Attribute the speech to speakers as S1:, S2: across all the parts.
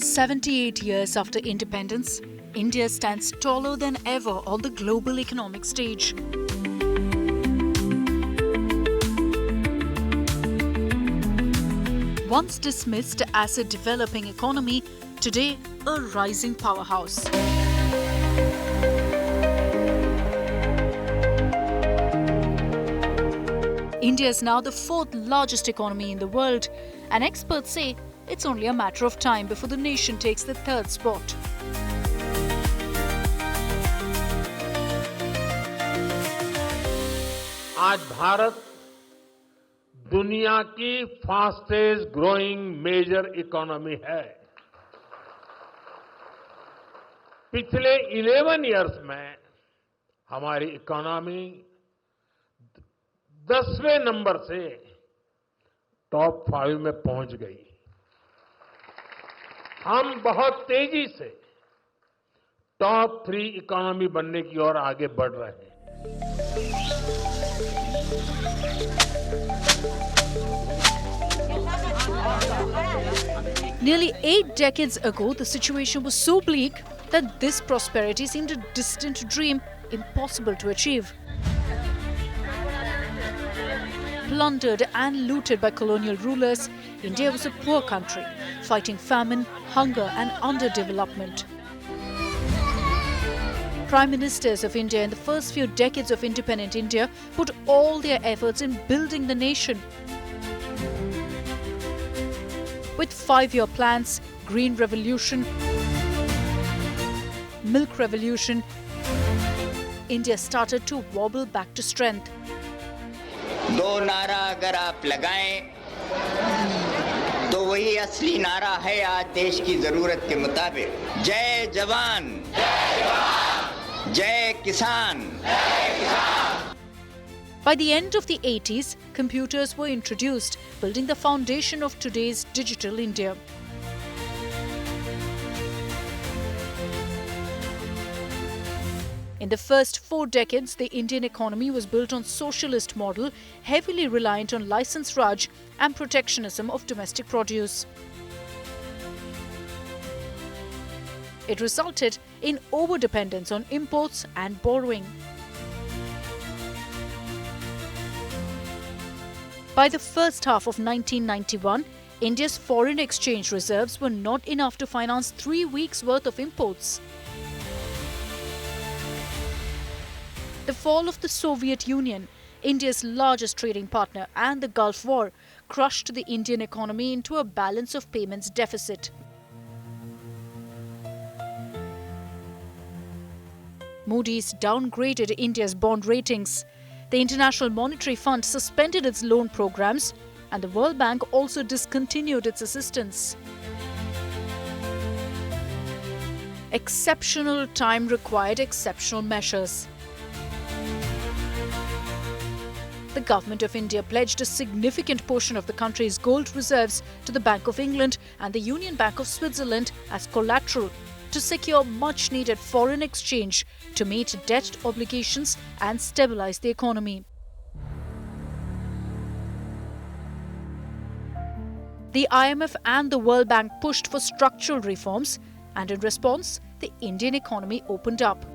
S1: 78 years after independence, India stands taller than ever on the global economic stage. Once dismissed as a developing economy, today a rising powerhouse. India is now the fourth largest economy in the world, and experts say it's only a matter of time before the nation takes the third spot.
S2: आज भारत दुनिया की fastest growing major economy है। पिछले 11 years में हमारी economy 10वें number से top 5 में पहुंच गई। हम बहुत तेजी से टॉप 3 इकोनॉमी बनने की ओर आगे बढ़ रहे हैं।
S1: Nearly 8 decades ago, the situation was so bleak that this prosperity seemed a distant dream, impossible to achieve. Plundered and looted by colonial rulers, India was a poor country, fighting famine, hunger and underdevelopment. Prime Ministers of India in the first few decades of independent India put all their efforts in building the nation. With 5-year plans, Green Revolution, Milk Revolution, India started to wobble back to strength.
S3: दो नारा अगर आप लगाएं तो वही असली नारा है आज देश की जरूरत के मुताबिक। जय जवान, जय किसान।
S1: By the end of the 80s, computers were introduced, building the foundation of today's digital India. In the first 4 decades, the Indian economy was built on socialist model, heavily reliant on license Raj and protectionism of domestic produce. It resulted in overdependence on imports and borrowing. By the first half of 1991, India's foreign exchange reserves were not enough to finance 3 weeks' worth of imports. The fall of the Soviet Union, India's largest trading partner, and the Gulf War crushed the Indian economy into a balance of payments deficit. Moody's downgraded India's bond ratings. The International Monetary Fund suspended its loan programs, and the World Bank also discontinued its assistance. Exceptional time required exceptional measures. The Government of India pledged a significant portion of the country's gold reserves to the Bank of England and the Union Bank of Switzerland as collateral to secure much-needed foreign exchange to meet debt obligations and stabilize the economy. The IMF and the World Bank pushed for structural reforms, and in response, the Indian economy opened up.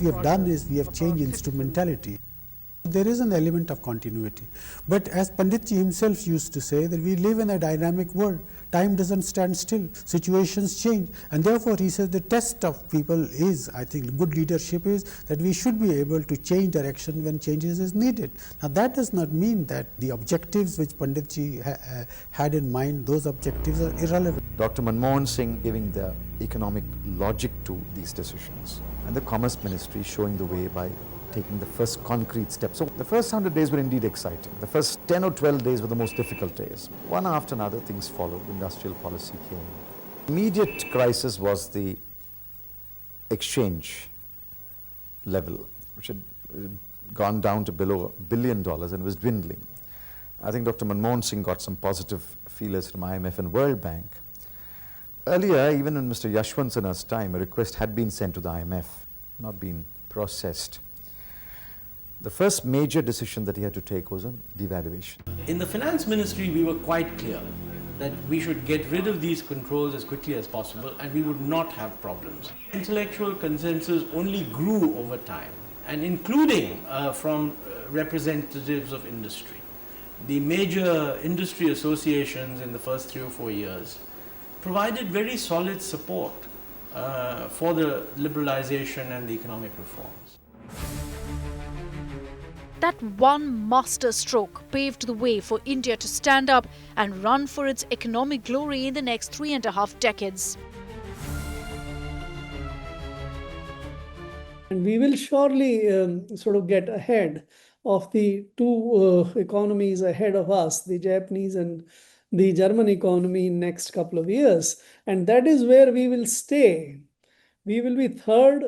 S4: We have done is we have changed instrumentality. There is an element of continuity. But as Panditji himself used to say, that we live in a dynamic world. Time doesn't stand still. Situations change. And therefore, he says the test of people is, I think, good leadership is that we should be able to change direction when changes is needed. Now, that does not mean that the objectives which Panditji had in mind, those objectives are irrelevant.
S5: Dr. Manmohan Singh giving the economic logic to these decisions, and the Commerce Ministry showing the way by taking the first concrete steps. So the first 100 days were indeed exciting. The first 10 or 12 days were the most difficult days. One after another, things followed. Industrial policy came. Immediate crisis was the exchange level, which had gone down to below $1 billion and was dwindling. I think Dr. Manmohan Singh got some positive feelers from IMF and World Bank. Earlier, even in Mr. Yashwant Sinha's time, a request had been sent to the IMF, not been processed. The first major decision that he had to take was on devaluation.
S6: In the finance ministry, we were quite clear that we should get rid of these controls as quickly as possible and we would not have problems. Intellectual consensus only grew over time, and including from representatives of industry. The major industry associations in the first 3 or 4 years provided very solid support for the liberalization and the economic reforms.
S1: That one master stroke paved the way for India to stand up and run for its economic glory in the next 3.5 decades.
S7: And we will surely sort of get ahead of the two economies ahead of us, the Japanese and the German economy in next couple of years. And that is where we will stay. We will be third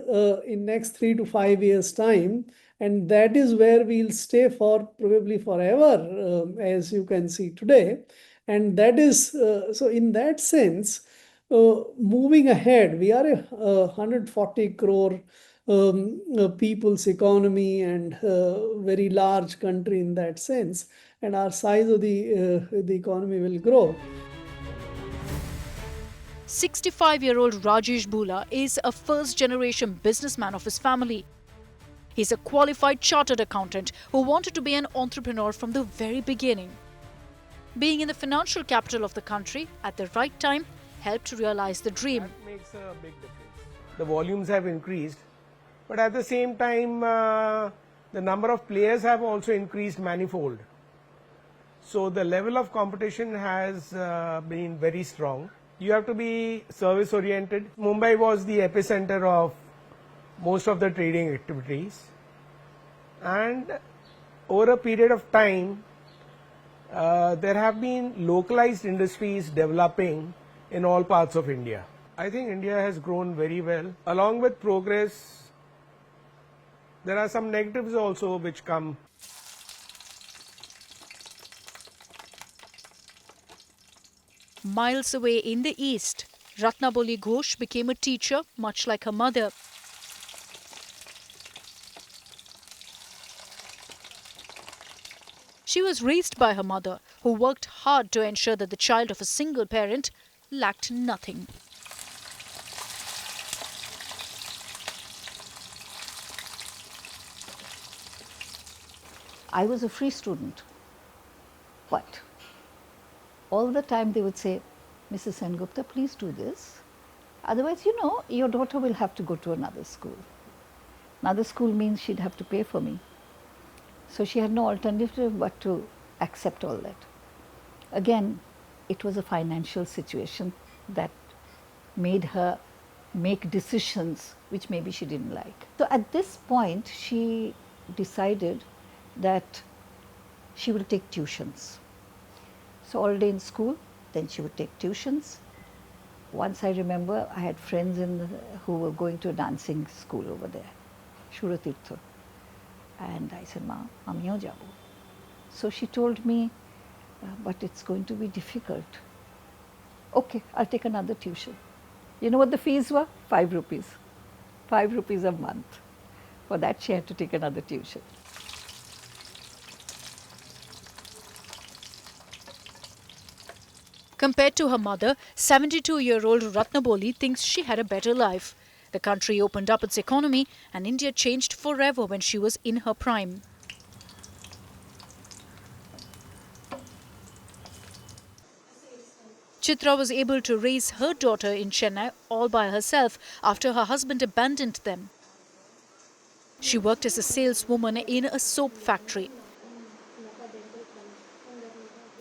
S7: in next 3 to 5 years' time. And that is where we'll stay for probably forever, as you can see today. And that is, so in that sense, moving ahead, we are a 140 crore people's economy and very large country in that sense. And our size of the economy will grow.
S1: 65-year-old Rajesh Bula is a first-generation businessman of his family. He's a qualified chartered accountant who wanted to be an entrepreneur from the very beginning. Being in the financial capital of the country at the right time helped to realize the dream.
S8: That makes a big difference. The volumes have increased, but at the same time, the number of players have also increased manifold. So the level of competition has been very strong. You have to be service oriented. Mumbai was the epicenter of most of the trading activities, and over a period of time there have been localized industries developing in all parts of India. I think India has grown very well. Along with progress, there are some negatives also which come.
S1: Miles away in the east, Ratnaboli Ghosh became a teacher much like her mother. She was raised by her mother, who worked hard to ensure that the child of a single parent lacked nothing.
S9: I was a free student, but all the time they would say, Mrs. Sengupta, please do this. Otherwise, you know, your daughter will have to go to another school. Another school means she'd have to pay for me. So she had no alternative but to accept all that. Again, it was a financial situation that made her make decisions which maybe she didn't like. So at this point, she decided that she will take tuitions. So all day in school, then she would take tuitions. Once I remember, I had friends who were going to a dancing school over there, Shuratirtha. And I said, Ma, amiyo jabo. So she told me, but it's going to be difficult. Okay, I'll take another tuition. You know what the fees were? 5 rupees. 5 rupees a month. For that, she had to take another tuition.
S1: Compared to her mother, 72-year-old Ratnaboli thinks she had a better life. The country opened up its economy and India changed forever when she was in her prime. Chitra was able to raise her daughter in Chennai all by herself after her husband abandoned them. She worked as a saleswoman in a soap factory.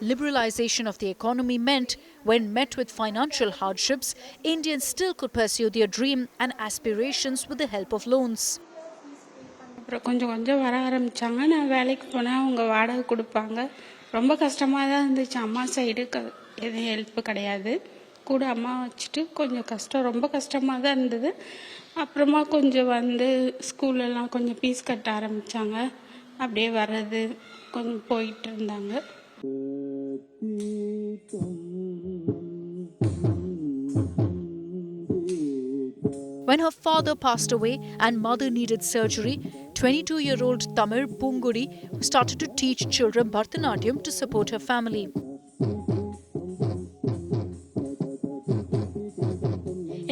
S1: Liberalization of the economy meant, when met with financial hardships, Indians still could pursue their dream and aspirations with the help of loans.
S10: கொஞ்சம் கொஞ்சம் வர ஆரம்பிச்சாங்க. நான் வேலைக்கு போனேன், அவங்க வாடகை கொடுப்பாங்க. ரொம்ப கஷ்டமாக தான் இருந்துச்சு. அம்மா சைடு எதுவும் ஹெல்ப் கிடையாது. கூட அம்மா வச்சுட்டு கொஞ்சம் கஷ்டம், ரொம்ப கஷ்டமாக தான் இருந்தது. அப்புறமா கொஞ்சம் வந்து ஸ்கூலெல்லாம் கொஞ்சம் ஃபீஸ் கட்ட ஆரம்பித்தாங்க. அப்படியே வர்றது கொஞ்சம் போயிட்டு இருந்தாங்க.
S1: When her father passed away and mother needed surgery, 22-year-old Tamil Pungudi who started to teach children Bharatanatyam to support her family.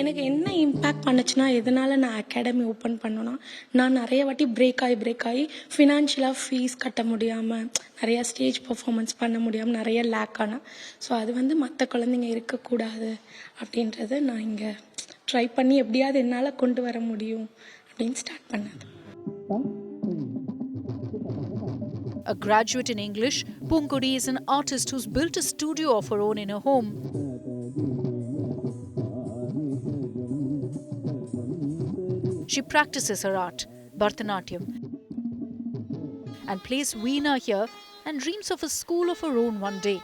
S10: எனக்கு என்ன இம்பேக்ட் பண்ணுச்சுன்னா, எதனால் நான் அகாடமி ஓப்பன் பண்ணேன்னா, நான் நிறைய வாட்டி பிரேக் ஆகி ஃபினான்ஷியலாக ஃபீஸ் கட்ட முடியாமல், நிறையா ஸ்டேஜ் பர்ஃபார்மன்ஸ் பண்ண முடியாமல் நிறைய லேக் ஆனேன். ஸோ அது மற்ற குழந்தைங்க இருக்கக்கூடாது அப்படின்றத நான் இங்கே ட்ரை பண்ணி எப்படியாவது என்னால் கொண்டு வர முடியும் அப்படின்னு ஸ்டார்ட் பண்ணது.
S1: A graduate in English, Pungudi is an artist who's built a studio of her own in her home. She practices her art, Bharatanatyam, and plays veena here and dreams of a school of her own one day.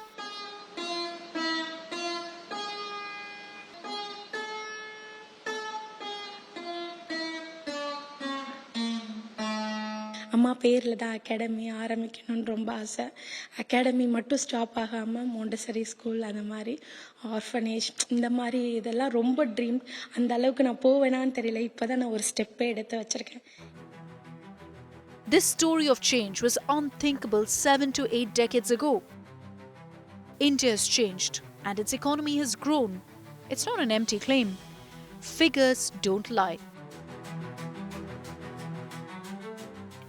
S10: அம்மா பேரில் தான் academy ஆரம்பிக்கணும்னு ரொம்ப ஆசை. Academy மட்டும் stop ஆகாமல் மோண்டசரி school, அந்த மாதிரி ஆர்ஃபனேஜ், இந்த மாதிரி இதெல்லாம் ரொம்ப ட்ரீம். அந்த அளவுக்கு நான் போவேனான்னு தெரியல. இப்போ தான் நான் ஒரு ஸ்டெப்பே எடுத்து வச்சுருக்கேன்.
S1: This story of change was unthinkable 7 to 8 decades ago. India has changed and its economy has grown. It's not an empty claim. Figures don't lie.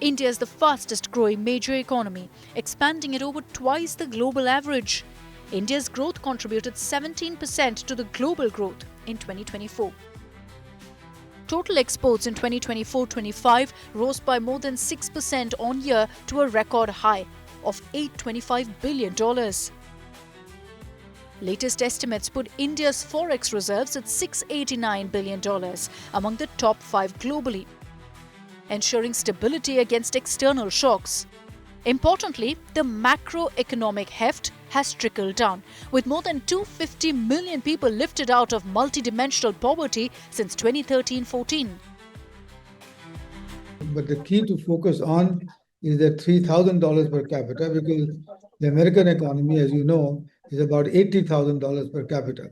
S1: India is the fastest growing major economy, expanding at over twice the global average. India's growth contributed 17% to the global growth in 2024. Total exports in 2024-25 rose by more than 6% on year to a record high of $825 billion. Latest estimates put India's forex reserves at $689 billion, among the top 5 globally, ensuring stability against external shocks. Importantly, the macroeconomic heft has trickled down, with more than 250 million people lifted out of multidimensional poverty since 2013-14.
S11: But the key to focus on is the $3,000 per capita, because the American economy, as you know, is about $80,000 per capita.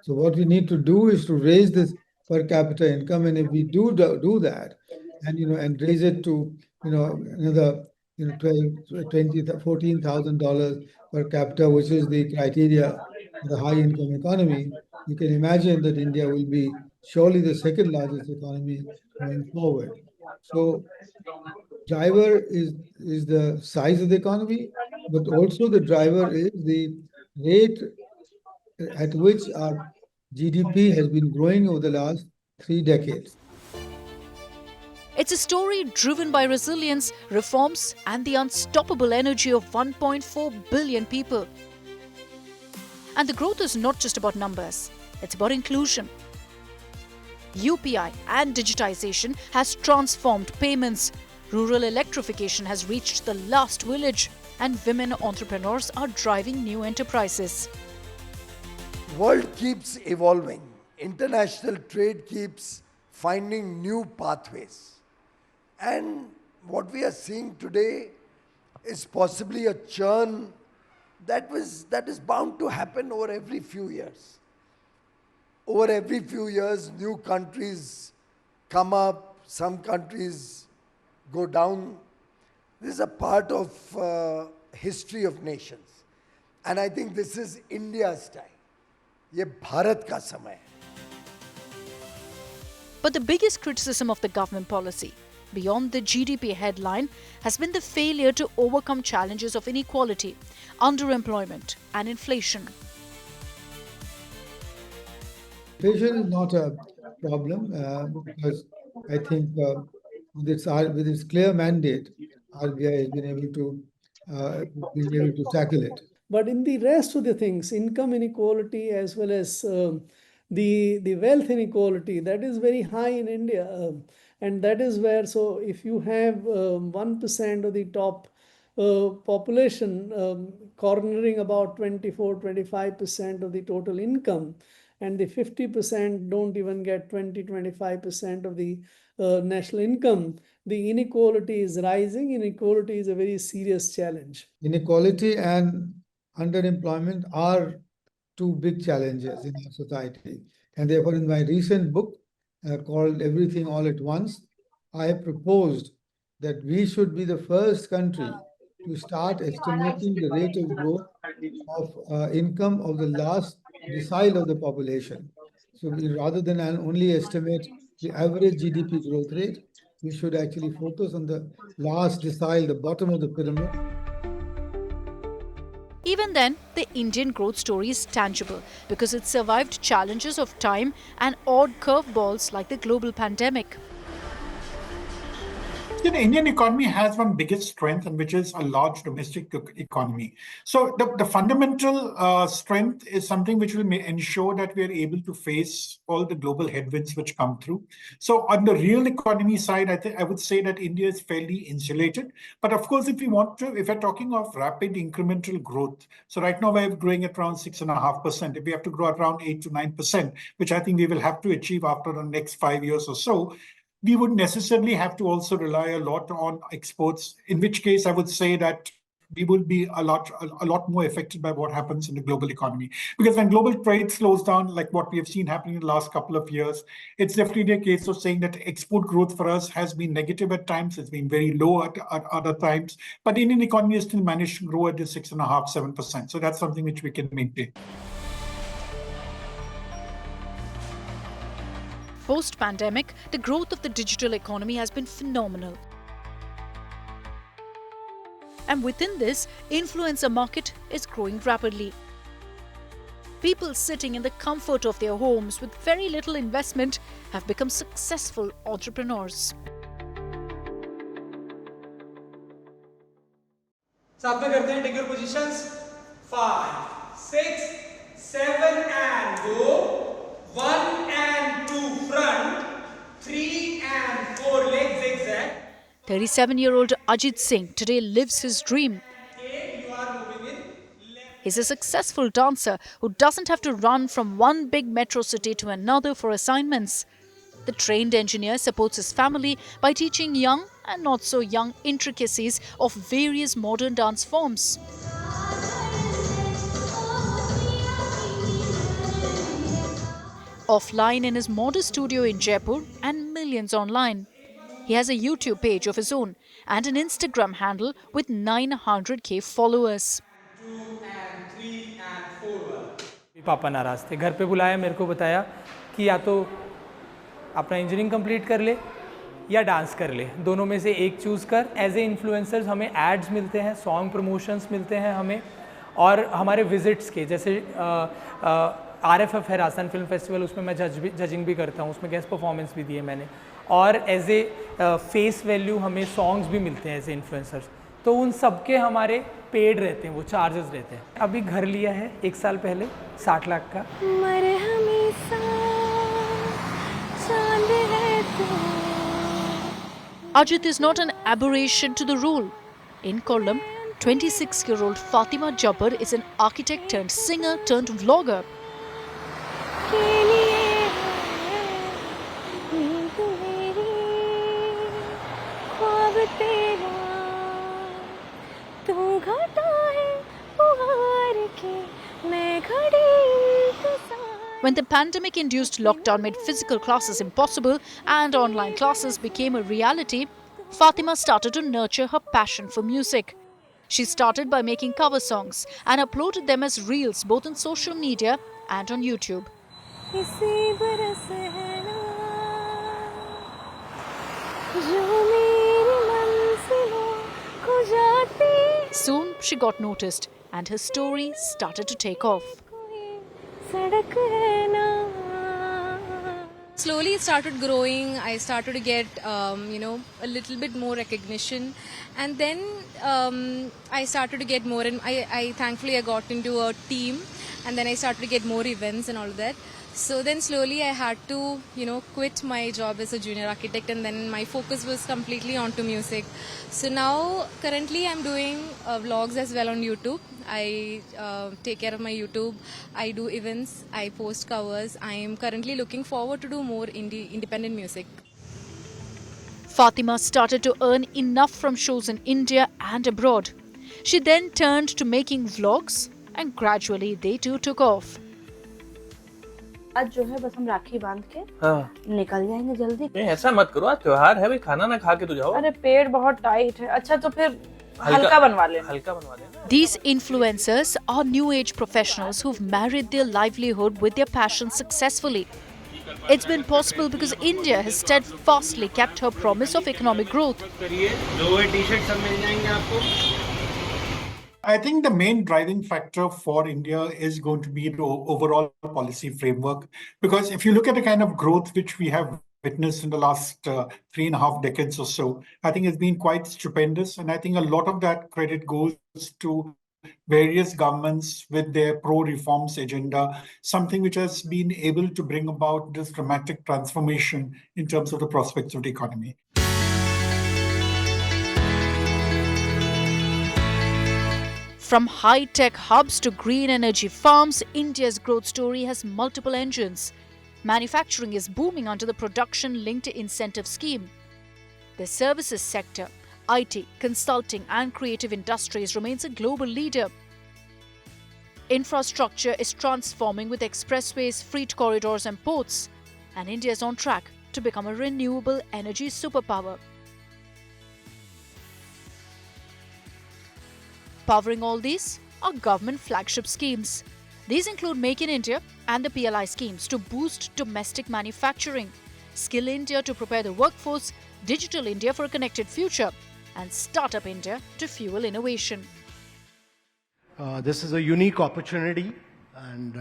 S11: So what we need to do is to raise this per capita income, and if we do that, and raise it to another $14,000 per capita, which is the criteria for the high income economy, you can imagine that India will be surely the second largest economy going forward. So driver is the size of the economy, but also the driver is the rate at which our GDP has been growing over the last 3 decades.
S1: It's a story driven by resilience, reforms, and the unstoppable energy of 1.4 billion people. And the growth is not just about numbers, it's about inclusion. UPI and digitization has transformed payments. Rural electrification has reached the last village, and women entrepreneurs are driving new enterprises.
S12: World keeps evolving. International trade keeps finding new pathways. And what we are seeing today is possibly a churn that is bound to happen over every few years. Over every few years, new countries come up, some countries go down. This is a part of history of nations. And I think this is India's time. ये भारत का समय है.
S1: But the biggest criticism of the government policy, beyond the GDP headline, has been the failure to overcome challenges of inequality, underemployment, and inflation.
S11: Inflation is not a problem because I think with its clear mandate, RBI has been able to tackle it.
S7: But in the rest of the things, income inequality as well as the wealth inequality, that is very high in India. And that is where, so if you have 1% of the top population cornering about 24-25% of the total income, and the 50% don't even get 20-25% of the national income, the inequality is rising. Inequality is a very serious challenge.
S11: Inequality and underemployment are two big challenges in our society. And therefore, in my recent book called Everything All at Once, I have proposed that we should be the first country to start estimating the rate of growth of income of the last decile of the population. So rather than only estimate the average GDP growth rate, we should actually focus on the last decile, the bottom of the pyramid.
S1: Even then, the Indian growth story is tangible because it survived challenges of time and odd curveballs like the global pandemic.
S13: The Indian economy has one biggest strength, and which is a large domestic economy. So the fundamental strength is something which will ensure that we are able to face all the global headwinds which come through. So on the real economy side, I would say that India is fairly insulated. But of course, if we're talking of rapid incremental growth, so right now we're growing at around 6.5%. If we have to grow at around 8 to 9%, which I think we will have to achieve after the next 5 years or so, we would necessarily have to also rely a lot on exports, in which case I would say that we will be a lot more affected by what happens in the global economy. Because when global trade slows down, like what we have seen happening in the last couple of years, it's definitely a case of saying that export growth for us has been negative at times, it's been very low at other times, but the Indian economy has still managed to grow at the 6.5%, 7%. So that's something which we can maintain.
S1: Post-pandemic, the growth of the digital economy has been phenomenal. And within this, influencer market is growing rapidly. People sitting in the comfort of their homes with very little investment have become successful entrepreneurs.
S14: साथ में करते हैं, take your positions. 5, 6, 7 and go. 1 and 2 front, 3 and 4 leg zigzag.
S1: 37-year-old Ajit Singh today lives his dream. He's a successful dancer who doesn't have to run from one big metro city to another for assignments. The trained engineer supports his family by teaching young and not so young intricacies of various modern dance forms. Offline in his modest studio in Jaipur and millions online. He has a YouTube page of his own and an Instagram handle with 900k followers.
S14: 2 and 3 and 4
S15: पापा नाराज थे, घर पे बुलाया, मेरे को बताया कि या तो अपना इंजीनियरिंग कंप्लीट कर ले या डांस कर ले, दोनों में से एक चूज़ कर। एज ए इन्फ्लुएंसर्स हमें एड्स मिलते हैं, सॉन्ग प्रमोशंस मिलते हैं हमें, और हमारे विजिट्स के जैसे RFF है राजस्थान फिल्म फेस्टिवल, उसमें मैं जजिंग भी करता हूँ, उसमें गेस्ट परफॉर्मेंस भी दिए मैंने, और एज ए फेस वैल्यू हमें सॉन्ग्स भी मिलते हैं एज ए इन्फ्लुएंसर्स। तो उन सब के हमारे पेड रहते हैं, वो चार्जेस रहते हैं। अभी घर लिया है 1 साल पहले 60 लाख का।
S1: Ajit is not an aberration to the rule. In Kollam, 26-year-old Fatima Jabbar is an architect turned singer turned vlogger. When the pandemic-induced lockdown made physical classes impossible and online classes became a reality, Fatima started to nurture her passion for music. She started by making cover songs and uploaded them as reels both on social media and on YouTube. Soon she got noticed and her story started to take off.
S16: Slowly it started growing. I started to get, a little bit more recognition, and then I started to get more. And I thankfully I got into a team, and then I started to get more events and all of that. So then slowly I had to, quit my job as a junior architect, and then my focus was completely onto music. So now currently I'm doing vlogs as well on YouTube. I take care of my YouTube, I do events, I post covers. I am currently looking forward to do more independent music.
S1: Fatima started to earn enough from shows in India and abroad. She then turned to making vlogs and gradually they too took off.
S17: आज जो है बस हम राखी बांध के निकल जाएंगे जल्दी।
S6: नहीं ऐसा मत करो, आज त्योहार है भाई, खाना ना खा के तो जाओ।
S17: अरे पेट बहुत टाइट है। अच्छा तो फिर हल्का बनवा लेना।
S6: हल्का बनवा लेना।
S1: These influencers are new age professionals who've married their livelihood with their passion successfully. It's been possible because India has steadfastly kept her promise of economic growth.
S13: I think the main driving factor for India is going to be the overall policy framework, because if you look at the kind of growth which we have witnessed in the last 3.5 decades or so, I think it's been quite stupendous. And I think a lot of that credit goes to various governments with their pro-reforms agenda, something which has been able to bring about this dramatic transformation in terms of the prospects of the economy.
S1: From high-tech hubs to green energy farms, India's growth story has multiple engines. Manufacturing is booming under the production-linked incentive scheme. The services sector, IT, consulting and creative industries remains a global leader. Infrastructure is transforming with expressways, freight corridors and ports. And India is on track to become a renewable energy superpower. Powering all these are government flagship schemes. These include Make in India and the PLI schemes to boost domestic manufacturing, Skill India to prepare the workforce, Digital India for a connected future, and Startup India to fuel innovation.
S18: This is a unique opportunity, and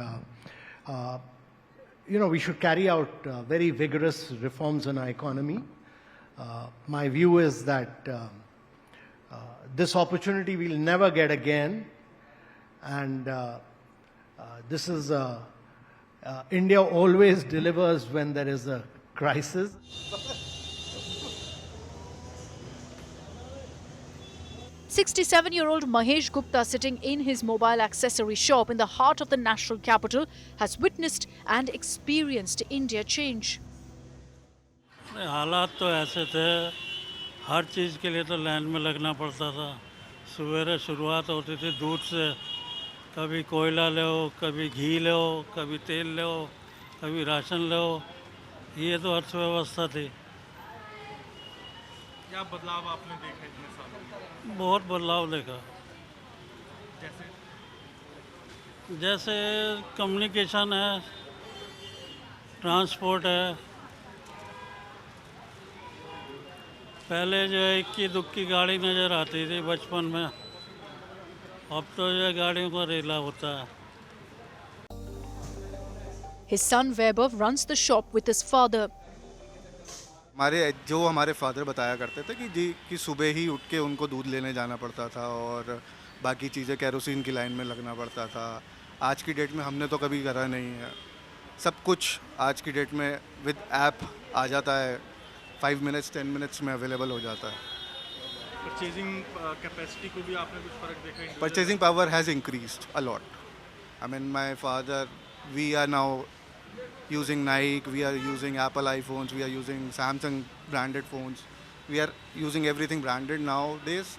S18: we should carry out very vigorous reforms in our economy. My view is that this opportunity we'll never get again, and this is India always delivers when there is a crisis.
S1: 67-year-old Mahesh Gupta, sitting in his mobile accessory shop in the heart of the national capital, has witnessed and experienced India change.
S19: हालात तो ऐसे थे, हर चीज़ के लिए तो line में लगना पड़ता था। सवेरे शुरुआत होती थी दूध से, कभी कोयला लो, कभी घी लो, कभी तेल लो, कभी राशन लो। ये तो अर्थव्यवस्था थी।
S13: क्या बदलाव आपने देखा इतने सालों में?
S19: बहुत बदलाव देखा। जैसे कम्युनिकेशन है, ट्रांसपोर्ट है। पहले जो है इक्की दुक्की गाड़ी नज़र आती थी बचपन में, अब तो जो गाड़ियों का रेला होता है।
S1: His son Vaibhav runs the shop with his father.
S20: हमारे फादर बताया करते थे कि सुबह ही उठ के उनको दूध लेने जाना पड़ता था और बाकी चीज़ें केरोसिन की लाइन में लगना पड़ता था। आज की डेट में हमने तो कभी करा नहीं है। सब कुछ आज की डेट में विद ऐप आ जाता है, 5 मिनट्स 10 मिनट्स में अवेलेबल हो जाता है।
S13: परचेजिंग कैपेसिटी को भी आपने कुछ फर्क देखा है?
S20: Purchasing power has increased a lot. I mean, my father, we are now using Nike, we are using Apple iPhones, we are using Samsung branded phones. We are using everything branded nowadays.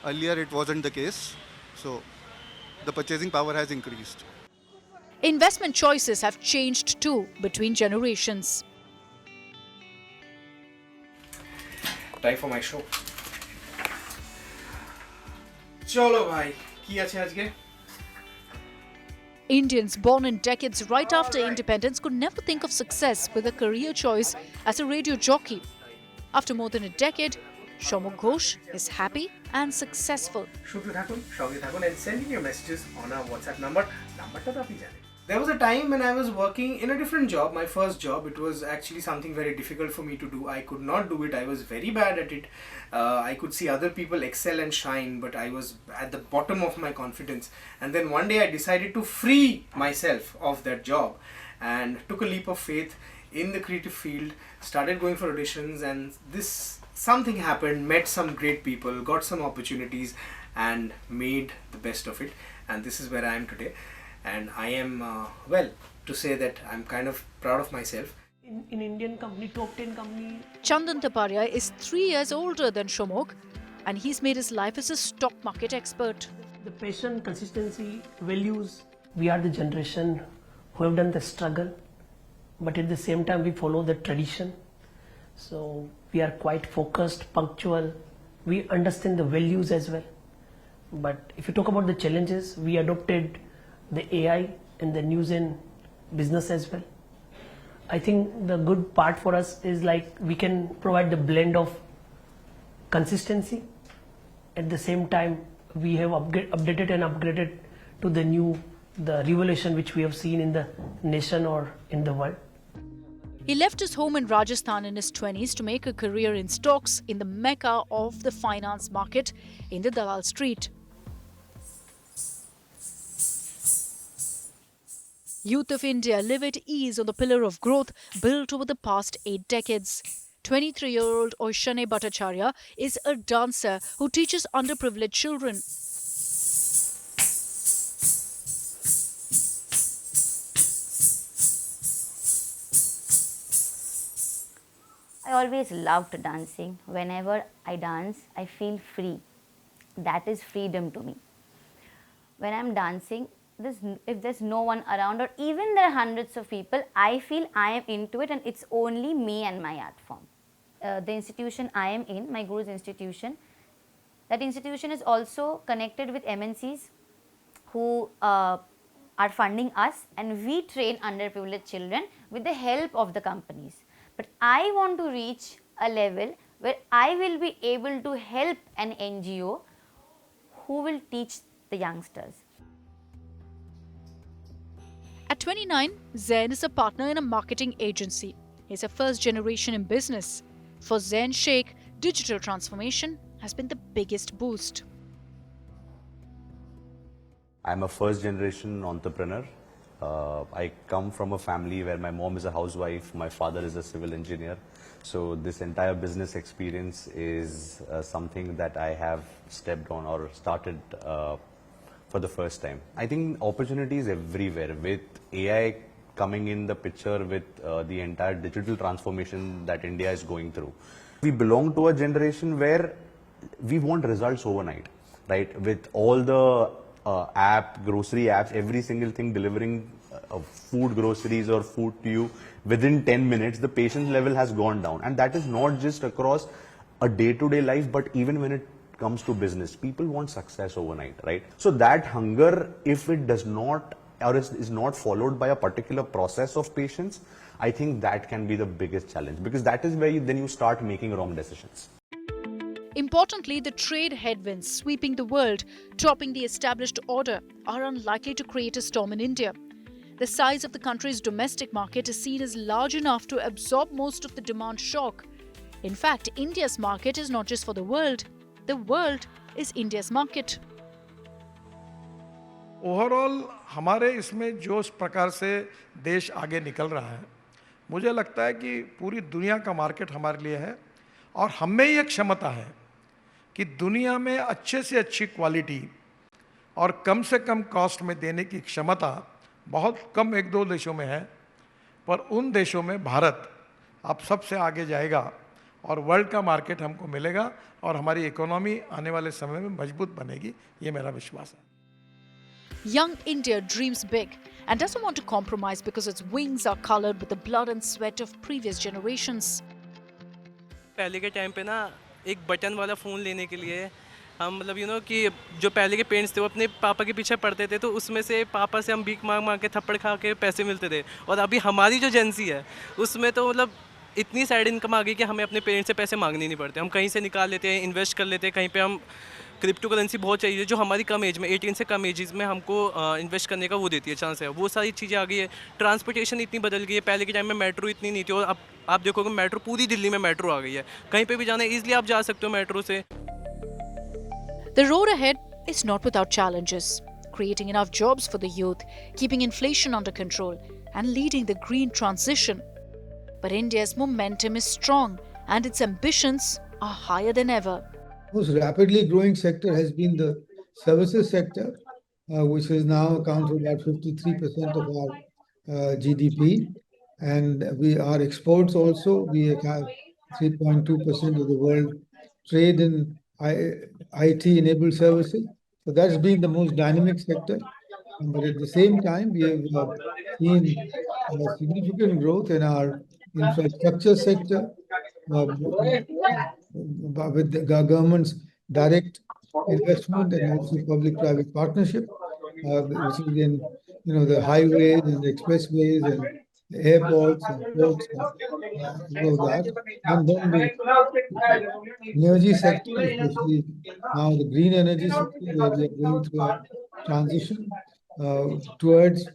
S20: Earlier it wasn't the case. So the purchasing power has increased.
S1: Investment choices have changed too between generations.
S21: Time for my show. Chalo bhai, ki ache ajke?
S1: Indians born in decades right after independence could never think of success with a career choice as a radio jockey. After more than a decade, Shomuk Ghosh is happy and successful.
S21: Shukr thakun, shonge thakun, and send in your messages on our WhatsApp number. Number ta api jane. There was a time when I was working in a different job, my first job. It was actually something very difficult for me to do. I could not do it. I was very bad at it. I could see other people excel and shine, but I was at the bottom of my confidence. And then one day I decided to free myself of that job and took a leap of faith in the creative field, started going for auditions, and something happened, met some great people, got some opportunities and made the best of it. And this is where I am today. And I am, to say that I'm kind of proud of myself.
S17: In Indian company, top 10 company.
S1: Chandan Taparia is 3 years older than Shomuk, and he's made his life as a stock market expert.
S22: The passion, consistency, values. We are the generation who have done the struggle
S2: but at the same time we follow the tradition. So we are quite focused, punctual. We understand the values as well. But if you talk about the challenges, we adopted the AI in the news and business as well. I think the good part for us is like we can provide the blend of consistency. At the same time, we have updated and upgraded to the revolution which we have seen in the nation or in the world.
S1: He left his home in Rajasthan in his 20s to make a career in stocks in the mecca of the finance market in the Dalal Street. Youth of India live at ease on the pillar of growth built over the past 8 decades. 23-year-old Oishane Bhattacharya is a dancer who teaches underprivileged children.
S22: I always loved dancing. Whenever I dance, I feel free. That is freedom to me. When I'm dancing, if there's no one around or even there are hundreds of people, I feel I am into it and it's only me and my art form. The institution I am in, my guru's institution, that institution is also connected with MNCs who are funding us, and we train underprivileged children with the help of the companies. But I want to reach a level where I will be able to help an NGO who will teach the youngsters.
S1: At 29, Zain is a partner in a marketing agency. He's a first generation in business. For Zain Sheikh, digital transformation has been the biggest boost.
S23: I'm a first generation entrepreneur. I come from a family where my mom is a housewife, my father is a civil engineer. So this entire business experience is something that I have stepped on or started for the first time. I think opportunities everywhere with AI coming in the picture, with the entire digital transformation that India is going through. We belong to a generation where we want results overnight, right? With all the grocery apps, every single thing delivering food, groceries or food to you within 10 minutes, the patience level has gone down. And that is not just across a day-to-day life, but even when it comes to business, people want success overnight, right? So that hunger, if it does not or is not followed by a particular process of patience, I think that can be the biggest challenge, because that is where then you start making wrong decisions.
S1: Importantly, the trade headwinds sweeping the world, topping the established order, are unlikely to create a storm in India. The size of the country's domestic market is seen as large enough to absorb most of the demand shock. In fact, India's market is not just for the world is India's market.
S8: Overall हमारे इसमें जो प्रकार से देश आगे निकल रहा है, मुझे लगता है कि पूरी दुनिया का मार्केट हमारे लिए है और हम में ये क्षमता है कि दुनिया में अच्छे से अच्छी क्वालिटी और कम से कम कॉस्ट में देने की क्षमता बहुत कम 1-2 देशों में है, पर उन देशों में भारत अब सबसे आगे जाएगा और वर्ल्ड का मार्केट हमको मिलेगा और हमारी इकोनॉमी आने वाले समय में मजबूत बनेगी, ये मेरा विश्वास है.
S1: Young India dreams big and doesn't want to compromise because its wings are colored with the blood and sweat of previous generations.
S24: पहले के टाइम पे ना एक बटन वाला फ़ोन लेने के लिए हम मतलब कि जो पहले के पेरेंट्स थे वो अपने पापा के पीछे पड़ते थे, तो उसमें से पापा से हम भीख मांग के थप्पड़ खा के पैसे मिलते थे. और अभी हमारी जो जेंसी है उसमें तो मतलब इतनी साइड इनकम आ गई कि हमें अपने पेरेंट्स से पैसे मांगने नहीं पड़ते. हम कहीं से निकाल लेते हैं, इन्वेस्ट कर लेते हैं. कहीं पे हम क्रिप्टो करेंसी बहुत चाहिए जो हमारी कम एज में 18 से कम एजेस में हमको इन्वेस्ट करने का वो देती है चांस है. वो सारी चीज़ें आ गई है. ट्रांसपोर्टेशन इतनी बदल गई है. पहले के टाइम में मेट्रो इतनी नहीं थी और अब आप देखोगे मेट्रो पूरी दिल्ली में मेट्रो आ गई है. कहीं पे भी जाना है ईजिली आप जा सकते हो मेट्रो से.
S1: The road ahead is not without challenges. Creating enough jobs for the youth, keeping inflation under control and leading the green transition. But India's momentum is strong and its ambitions are higher than ever.
S11: Most rapidly growing sector has been the services sector, which is now account for about 53% of our GDP. And our exports also, we have 3.2% of the world trade in IT-enabled services. So that's been the most dynamic sector. But at the same time, we have seen significant growth in our infrastructure sector, with the government's direct investment and also public-private partnership, which is in the highways and the expressways and the airports and ports and all of that. And then the energy sector, especially now the green energy sector, where we are going through a transition towards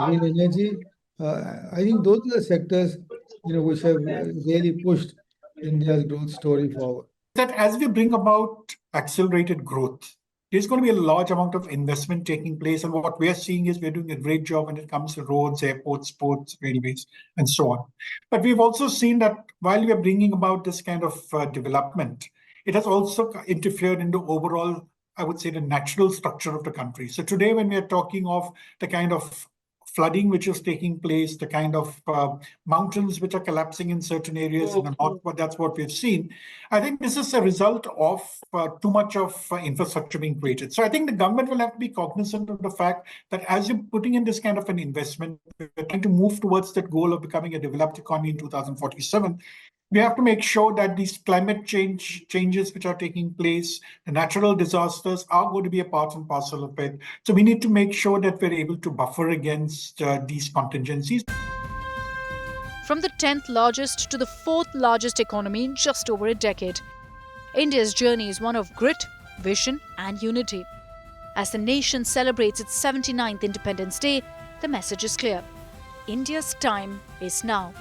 S11: green energy. I think those are the sectors which have really pushed India's growth story forward.
S13: That as we bring about accelerated growth, there's going to be a large amount of investment taking place. And what we are seeing is we're doing a great job when it comes to roads, airports, ports, railways, and so on. But we've also seen that while we are bringing about this kind of development, it has also interfered in the overall, I would say, the natural structure of the country. So today, when we are talking of the kind of flooding which is taking place, the kind of mountains which are collapsing in certain areas in the north, but that's what we've seen. I think this is a result of too much of infrastructure being created. So I think the government will have to be cognizant of the fact that as you're putting in this kind of an investment, we're trying to move towards that goal of becoming a developed economy in 2047. We have to make sure that these climate changes which are taking place, the natural disasters are going to be a part and parcel of it. So we need to make sure that we're able to buffer against these contingencies.
S1: From the 10th largest to the 4th largest economy in just over a decade, India's journey is one of grit, vision and unity. As the nation celebrates its 79th Independence Day, the message is clear. India's time is now.